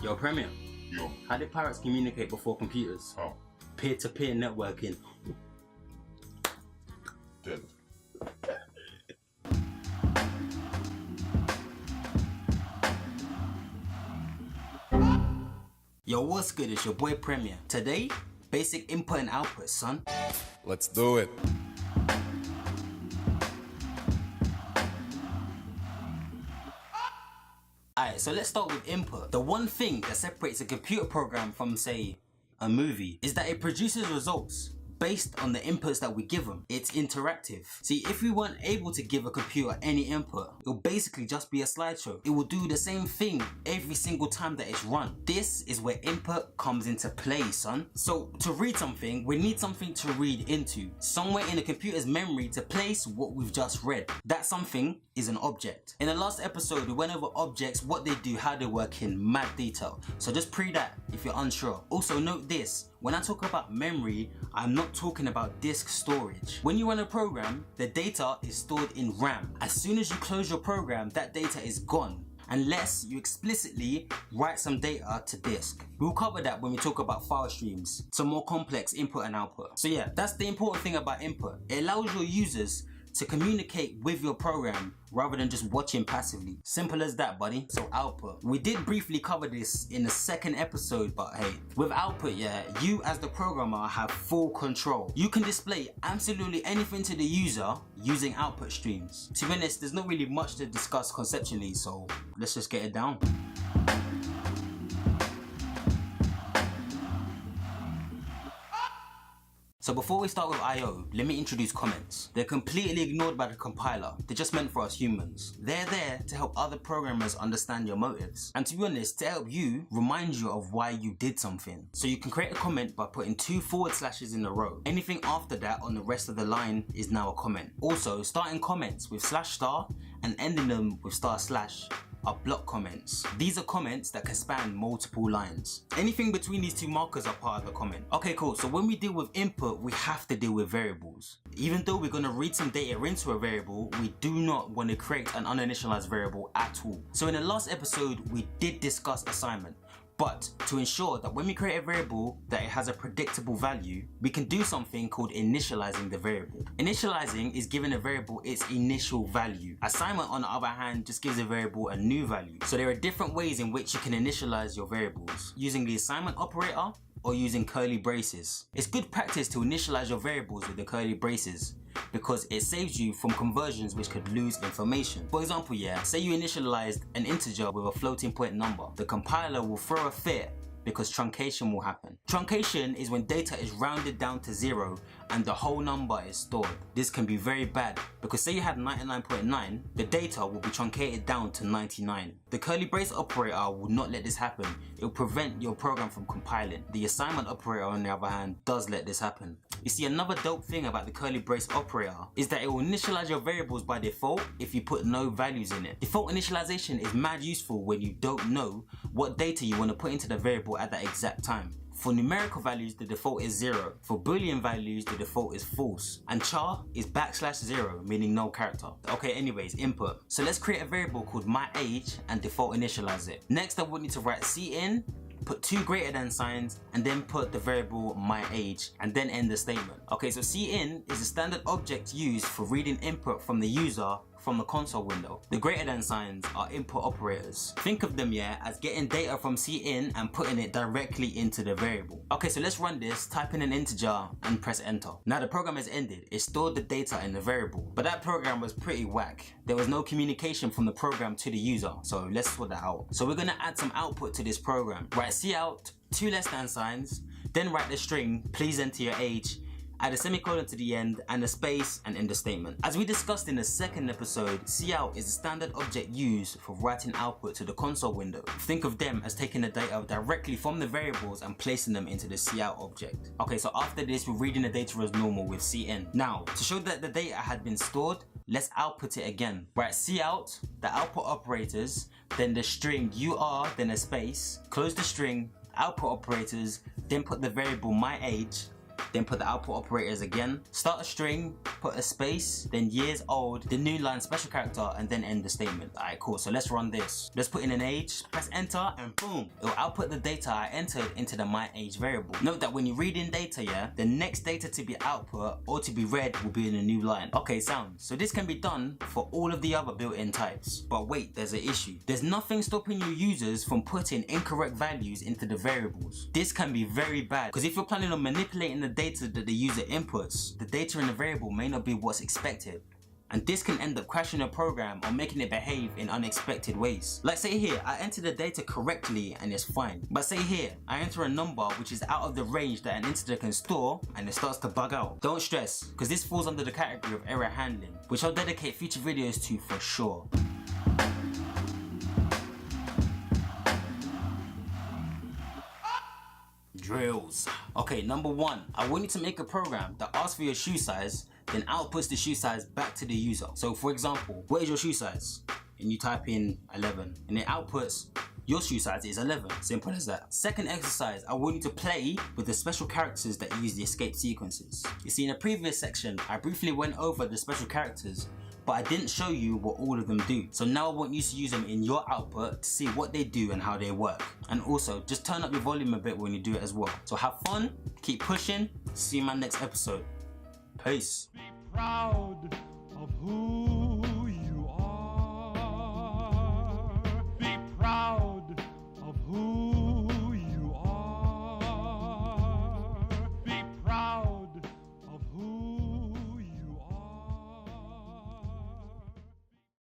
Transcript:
Yo, Premier. Yo. How did pirates communicate before computers? How? Peer-to-peer networking. Dead. Yo, what's good? It's your boy Premier. Today, basic input and output, son. Let's do it. Alright, so let's start with input. The one thing that separates a computer program from, say, a movie is that it produces results based on the inputs that we give them. It's interactive. See, if we weren't able to give a computer any input, it'll basically just be a slideshow. It will do the same thing every single time that it's run. This is where input comes into play, son. So to read something, we need something to read into. Somewhere in the computer's memory to place what we've just read. That something is an object. In the last episode, we went over objects, what they do, how they work in mad detail. So just pre that if you're unsure. Also note this, when I talk about memory, I'm not talking about disk storage. When you run a program, the data is stored in RAM. As soon as you close your program, that data is gone, unless you explicitly write some data to disk. We'll cover that when we talk about file streams, some more complex input and output. So yeah, that's the important thing about input. It allows your users to communicate with your program rather than just watching passively. Simple as that, buddy. So output. We did briefly cover this in the second episode, but hey, with output, yeah, you as the programmer have full control. You can display absolutely anything to the user using output streams. To be honest, there's not really much to discuss conceptually, so let's just get it down. So before we start with I/O, let me introduce comments. They're completely ignored by the compiler. They're just meant for us humans. They're there to help other programmers understand your motives. And to be honest, to help you, remind you of why you did something. So you can create a comment by putting 2 forward slashes in a row. Anything after that on the rest of the line is now a comment. Also, starting comments with /* and ending them with // are block comments. These are comments that can span multiple lines. Anything between these two markers are part of the comment. Okay, cool. So when we deal with input, we have to deal with variables. Even though we're going to read some data into a variable, we do not want to create an uninitialized variable at all. So in the last episode, we did discuss assignment. But to ensure that when we create a variable that it has a predictable value, we can do something called initializing the variable. Initializing is giving a variable its initial value. Assignment, on the other hand, just gives a variable a new value. So there are different ways in which you can initialize your variables, using the assignment operator or using curly braces. It's good practice to initialize your variables with the curly braces, because it saves you from conversions which could lose information. For example, yeah, say you initialized an integer with a floating point number. The compiler will throw a fit because truncation will happen. Truncation is when data is rounded down to 0 and the whole number is stored. This can be very bad because say you had 99.9, the data will be truncated down to 99. The curly brace operator will not let this happen. It will prevent your program from compiling. The assignment operator, on the other hand, does let this happen. You see, another dope thing about the curly brace operator is that it will initialize your variables by default if you put no values in it. Default initialization is mad useful when you don't know what data you want to put into the variable at that exact time. For numerical values, the default is 0. For Boolean values, the default is false. And char is \0, meaning no character. Okay, anyways, input. So let's create a variable called myAge and default initialize it. Next, I want you to write cin, put 2 greater than signs, and then put the variable myAge, and then end the statement. Okay, so cin is a standard object used for reading input from the user from the console window. The greater than signs are input operators. Think of them, yeah, as getting data from cin and putting it directly into the variable. Okay, so let's run this, type in an integer and press enter. Now the program has ended. It stored the data in the variable, but that program was pretty whack. There was no communication from the program to the user, so let's sort that out. So we're gonna add some output to this program. Write cout, 2 less than signs, then write the string, please enter your age, add a semicolon to the end and a space and end the statement. As we discussed in the second episode, cout is a standard object used for writing output to the console window. Think of them as taking the data directly from the variables and placing them into the cout object. Okay, so after this, we're reading the data as normal with cin. Now, to show that the data had been stored, let's output it again. Write cout, the output operators, then the string ur, then a space, close the string, output operators, then put the variable myAge, then put the output operators again, start a string, put a space, then years old, the new line special character, and then end the statement. Alright, cool, so let's run this. Let's put in an age, press enter, and boom, it will output the data I entered into the my age variable. Note that when you read in data, yeah, the next data to be output or to be read will be in a new line. Okay, sound. So this can be done for all of the other built-in types. But wait, there's an issue. There's nothing stopping your users from putting incorrect values into the variables. This can be very bad, because if you're planning on manipulating the data that the user inputs, the data in the variable may not be what's expected. And this can end up crashing a program or making it behave in unexpected ways. Like say here, I enter the data correctly and it's fine. But say here, I enter a number which is out of the range that an integer can store and it starts to bug out. Don't stress, because this falls under the category of error handling, which I'll dedicate future videos to for sure. Drills. Okay, number one, I want you to make a program that asks for your shoe size, then outputs the shoe size back to the user. So for example, what is your shoe size? And you type in 11, and it outputs your shoe size is 11. Simple as that. Second exercise, I want you to play with the special characters that use the escape sequences. You see, in a previous section, I briefly went over the special characters, but I didn't show you what all of them do. So now I want you to use them in your output to see what they do and how they work. And also, just turn up your volume a bit when you do it as well. So have fun, keep pushing, see you in my next episode. Peace. Be proud of who you are. Be proud